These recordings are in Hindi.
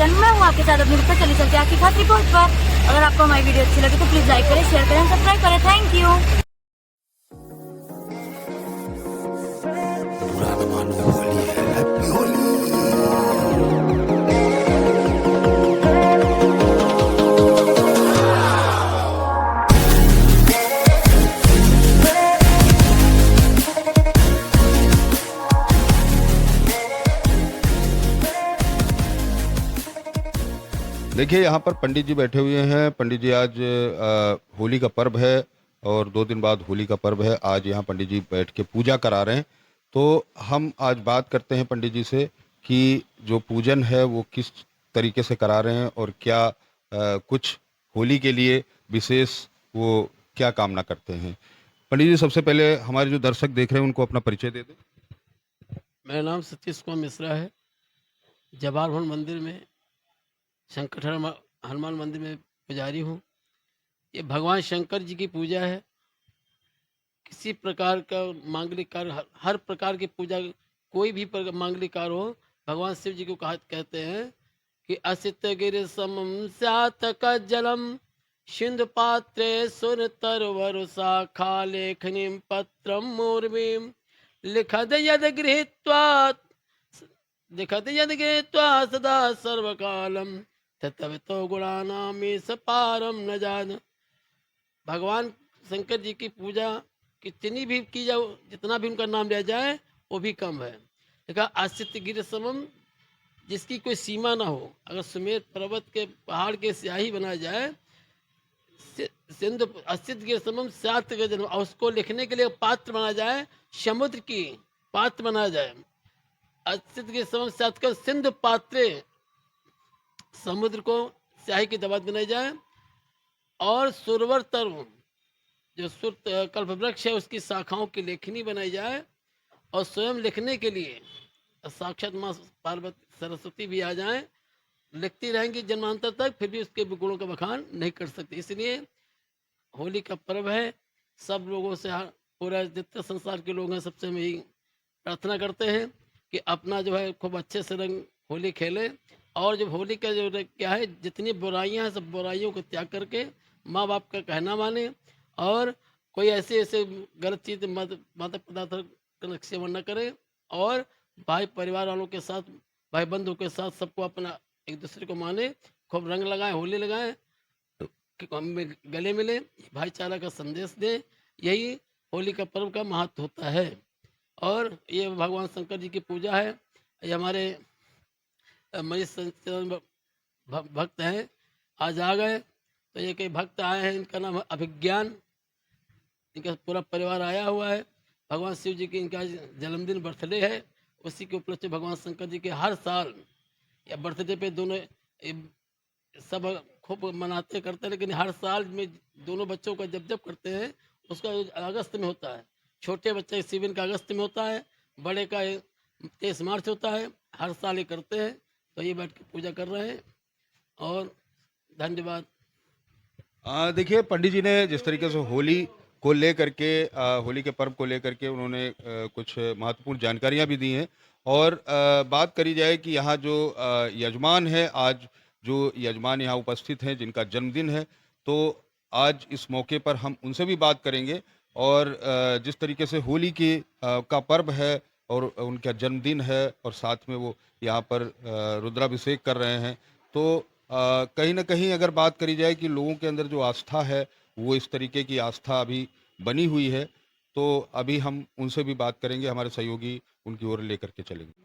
एंड मैं हूँ आपके साथ अपनी रिपोर्ट। चलिए चलते आपकी खास रिपोर्ट पर। अगर आपको हमारी वीडियो अच्छी लगे तो प्लीज लाइक करें, शेयर करें, सब्सक्राइब करें। Thank you. देखिए यहाँ पर पंडित जी बैठे हुए हैं। पंडित जी आज होली का पर्व है और 2 दिन बाद होली का पर्व है। आज यहाँ पंडित जी बैठ के पूजा करा रहे हैं। तो हम आज बात करते हैं पंडित जी से कि जो पूजन है वो किस तरीके से करा रहे हैं और क्या कुछ होली के लिए विशेष वो क्या कामना करते हैं। पंडित जी, सबसे पहले हमारे जो दर्शक देख रहे हैं उनको अपना परिचय दे दें। मेरा नाम सतीश कुमार मिश्रा है। जवाहर भवन मंदिर में शंकर हनुमान मंदिर में पुजारी हूँ। ये भगवान शंकर जी की पूजा है। किसी प्रकार का मांगलिक कार्य, हर प्रकार की पूजा, कोई भी मांगलिक कार्य हो, भगवान शिव जी को कहते हैं कि असित गिर समम स्यात् जलम सिंधु पात्रे सुर तरवर शाखा लेखनी पत्रम मूर्वीम लिखद यद गृहीत्वा सदा सर्वकालम तत्वतो गुणानामी सपारम न जान। भगवान शंकर जी की पूजा कितनी भी की जाए, जितना भी उनका नाम लिया जाए वो भी कम है। देखा आसित गिर समम, जिसकी कोई सीमा ना हो। अगर सुमेर पर्वत के पहाड़ के स्याही बनाया जाए, सिंधु असित गिर समम सात गजन, और उसको लिखने के लिए पात्र बनाया जाए, समुद्र की पात्र बनाया जाए। असित गिर समम सात कर सिंधु पात्रे, समुद्र को स्याही की दबात बनाई जाए। और सुरवर तरुण, जो सुर कल्प वृक्ष है, उसकी शाखाओं की लेखनी बनाई जाए। और स्वयं लिखने के लिए साक्षात माँ पार्वती सरस्वती भी आ जाए, लिखती रहेंगी जन्मांतर तक, फिर भी उसके गुणों का बखान नहीं कर सकती। इसलिए होली का पर्व है। सब लोगों से, पूरा जितने संसार के लोग हैं, सबसे हम यही प्रार्थना करते हैं कि अपना जो है खूब अच्छे से रंग होली खेले। और जब होली का जो क्या है, जितनी बुराइयां हैं, सब बुराइयों को त्याग करके माँ बाप का कहना माने। और कोई ऐसे ऐसे गलत चीज मादक पदार्थ का सेवन न करे। और भाई परिवार वालों के साथ, भाई बंधु के साथ, सबको अपना एक दूसरे को माने। खूब रंग लगाएं, होली लगाएं, कि हम गले मिले, भाईचारा का संदेश दें। यही होली का पर्व का महत्व होता है। और ये भगवान शंकर जी की पूजा है। ये हमारे मनीष भक्त हैं, आज आ गए। तो ये कई भक्त आए हैं, इनका नाम है अभिज्ञान। इनका पूरा परिवार आया हुआ है। भगवान शिव जी की इनका जन्मदिन, बर्थडे है। उसी के उपलक्ष्य भगवान शंकर जी के हर साल या बर्थडे पे दोनों सब खूब मनाते करते हैं। लेकिन हर साल में दोनों बच्चों का जब जब करते हैं, उसका अगस्त में होता है। छोटे बच्चे शिविर का अगस्त में होता है, बड़े का 23 मार्च होता है। हर साल ये करते हैं। तो ये बैठ के पूजा कर रहे हैं। और धन्यवाद। देखिए पंडित जी ने जिस तरीके से होली को लेकर के होली के पर्व को लेकर के उन्होंने कुछ महत्वपूर्ण जानकारियां भी दी हैं। और बात करी जाए कि यहाँ जो यजमान है, आज जो यजमान यहाँ उपस्थित हैं जिनका जन्मदिन है, तो आज इस मौके पर हम उनसे भी बात करेंगे। और जिस तरीके से होली की का पर्व है और उनका जन्मदिन है और साथ में वो यहाँ पर रुद्राभिषेक कर रहे हैं, तो कहीं न कहीं अगर बात करी जाए कि लोगों के अंदर जो आस्था है, वो इस तरीके की आस्था अभी बनी हुई है। तो अभी हम उनसे भी बात करेंगे, हमारे सहयोगी उनकी ओर लेकर के चलेंगे।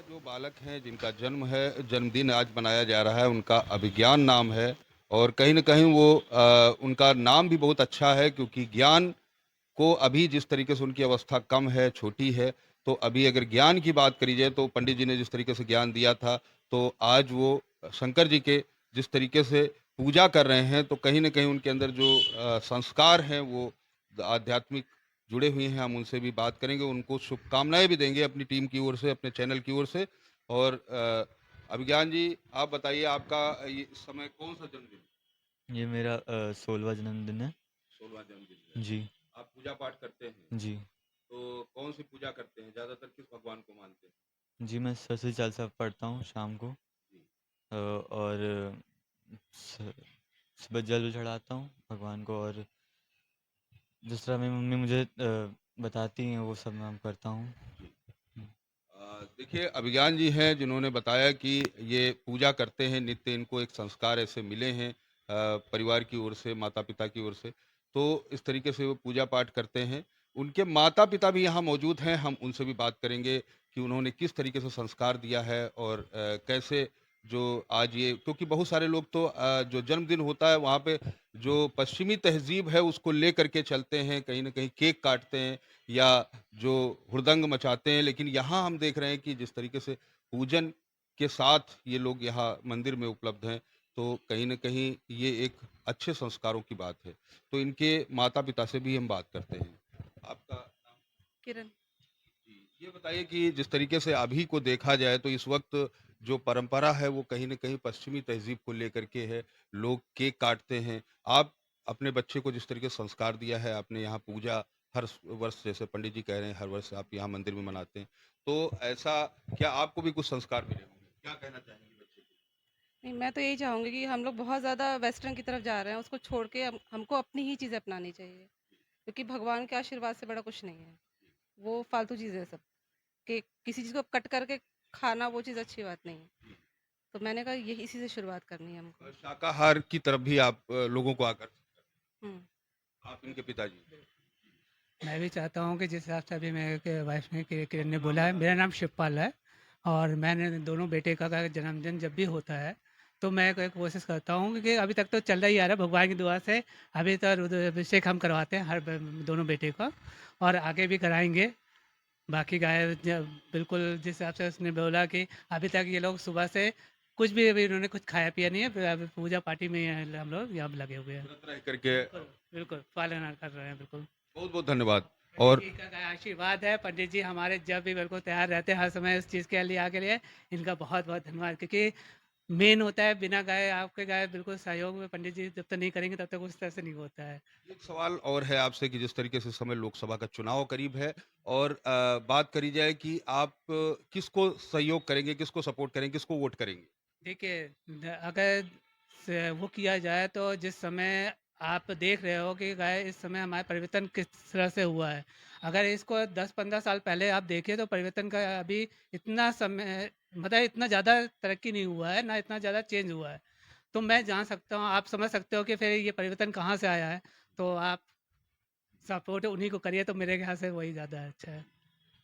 जो बालक हैं जिनका जन्म है, जन्मदिन आज मनाया जा रहा है, उनका अभिज्ञान नाम है और कहीं न कहीं वो उनका नाम भी बहुत अच्छा है क्योंकि ज्ञान को अभी जिस तरीके से उनकी अवस्था कम है, छोटी है, तो अभी अगर ज्ञान की बात करी जाए तो पंडित जी ने जिस तरीके से ज्ञान दिया था, तो आज वो शंकर जी के जिस तरीके से पूजा कर रहे हैं, तो कहीं न कहीं उनके अंदर जो संस्कार हैं वो आध्यात्मिक जुड़े हुए हैं। हम उनसे भी बात करेंगे, उनको शुभकामनाएँ भी देंगे अपनी टीम की ओर से, अपने चैनल की ओर से। और अभिज्ञान जी, आप बताइए आपका ये इस समय कौन-सा जन्मदिन है? ये मेरा 16वां जन्मदिन है। 16वां जन्मदिन है। जी, आप पूजा पाठ करते हैं? जी। तो कौन सी पूजा करते हैं? ज़्यादातर किस भगवान को मानते हैं? जी, मैं सरस्वती चालीसा पढ़ता हूँ शाम को जी। और स सुबह जल चढ़ाता हूँ भगवान को और जिस तरह मेरी मम्मी मुझे बताती हैं वो सब मैं करता हूँ। देखिए अभिज्ञान जी हैं जिन्होंने बताया कि ये पूजा करते हैं नित्य, इनको एक संस्कार ऐसे मिले हैं परिवार की ओर से, माता-पिता की ओर से। तो इस तरीके से वो पूजा पाठ करते हैं। उनके माता-पिता भी यहाँ मौजूद हैं, हम उनसे भी बात करेंगे कि उन्होंने किस तरीके से संस्कार दिया है और कैसे जो आज ये क्योंकि बहुत सारे लोग तो जो जन्मदिन होता है वहाँ पे जो पश्चिमी तहज़ीब है उसको लेकर के चलते हैं, कहीं न कहीं केक काटते हैं या जो हुड़दंग मचाते हैं, लेकिन यहाँ हम देख रहे हैं कि जिस तरीके से पूजन के साथ ये लोग यहाँ मंदिर में उपलब्ध हैं, तो कहीं न कहीं ये एक अच्छे संस्कारों की बात है। तो इनके माता-पिता से भी हम बात करते हैं। आपका नाम? किरण। जी, ये बताइए कि जिस तरीके से अभी को देखा जाए तो इस वक़्त जो परंपरा है वो कहीं न कहीं पश्चिमी तहज़ीब को लेकर के है, लोग केक काटते हैं। आप अपने बच्चे को जिस तरीके से संस्कार दिया है, आपने यहाँ पूजा हर वर्ष जैसे पंडित जी कह रहे हैं हर वर्ष आप यहाँ मंदिर में मनाते हैं। तो ऐसा क्या आपको भी कुछ संस्कार मिले होंगे? क्या कहना चाहेंगी बच्चे को? नहीं, मैं तो यही चाहूँगी कि हम लोग बहुत ज़्यादा वेस्टर्न की तरफ जा रहे हैं, उसको छोड़ के हमको अपनी ही चीज़ें अपनानी चाहिए। क्योंकि भगवान के आशीर्वाद से बड़ा कुछ नहीं है। वो फालतू चीज़ें हैं सब, कि किसी चीज़ को कट करके खाना वो चीज़ अच्छी बात नहीं है। तो मैंने कहा यही इसी से शुरुआत करनी है हमको। शाकाहार की तरफ भी आप लोगों को आकर्षित करते हुँ। हैं। आप इनके पिताजी। मैं भी चाहता हूँ कि जिस हिसाब से अभी मेरे वाइफ ने किरण ने बोला है, मेरा नाम शिवपाल है और मैंने दोनों बेटे का जन्मदिन जब भी होता है तो मैं कोशिश करता हूँ कि अभी तक तो चल रहा ही आ रहा है भगवान की दुआ से। अभी तो रुद्राभिषेक हम करवाते हैं हर दोनों बेटे का और आगे भी कराएंगे। बाकी गाय बिल्कुल जिस हिसाब से उसने बोला कि अभी तक ये लोग सुबह से कुछ भी अभी उन्होंने कुछ खाया पिया नहीं है, फिर अभी पूजा पार्टी में हम लोग यहाँ लगे हुए हैं। व्रत रह करके बिल्कुल बिल्कुल पालन कर रहे हैं बिल्कुल। बहुत-बहुत धन्यवाद। और पंडित जी का आशीर्वाद है। पंडित जी हमारे जब भी बिल्कुल तैयार रहते हैं हर समय इस चीज़ के लिए आके लिए इनका बहुत बहुत धन्यवाद। क्योंकि मेन होता है बिना गाय आपके गाय बिल्कुल सहयोग में पंडित जी जब तक नहीं करेंगे तब तक उस तरह से नहीं होता है। एक सवाल और है आपसे कि जिस तरीके से इस समय लोकसभा का चुनाव करीब है और बात करी जाए कि आप किसको सहयोग करेंगे, किसको सपोर्ट करेंगे, किसको वोट करेंगे? देखिए अगर वो किया जाए तो जिस समय आप देख रहे हो कि गाय इस समय हमारा परिवर्तन किस तरह से हुआ है। अगर इसको 10-15 साल पहले आप देखें तो परिवर्तन का अभी इतना समय मतलब इतना ज़्यादा तरक्की नहीं हुआ है, ना इतना ज़्यादा चेंज हुआ है। तो मैं जान सकता हूँ, आप समझ सकते हो कि फिर ये परिवर्तन कहाँ से आया है। तो आप सपोर्ट उन्हीं को करिए तो मेरे ख्याल से वही ज़्यादा अच्छा है।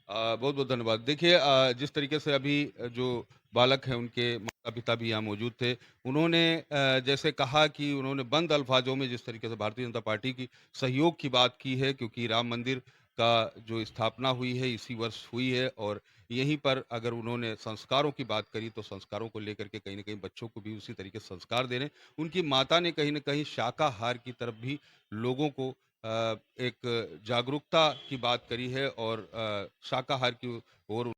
बहुत-बहुत धन्यवाद। देखिए जिस तरीके से अभी जो बालक हैं उनके माता-पिता भी यहाँ मौजूद थे। उन्होंने जैसे कहा कि उन्होंने बंद अल्फाजों में जिस तरीके से भारतीय जनता पार्टी की सहयोग की बात की है क्योंकि राम मंदिर का जो स्थापना हुई है इसी वर्ष हुई है और यहीं पर अगर उन्होंने संस्कारों की बात करी तो संस्कारों को लेकर के कहीं न कहीं बच्चों को भी उसी तरीके से संस्कार दे रहे हैं। उनकी माता ने कहीं न कहीं शाकाहार की तरफ भी लोगों को एक जागरूकता की बात करी है और शाकाहार की ओर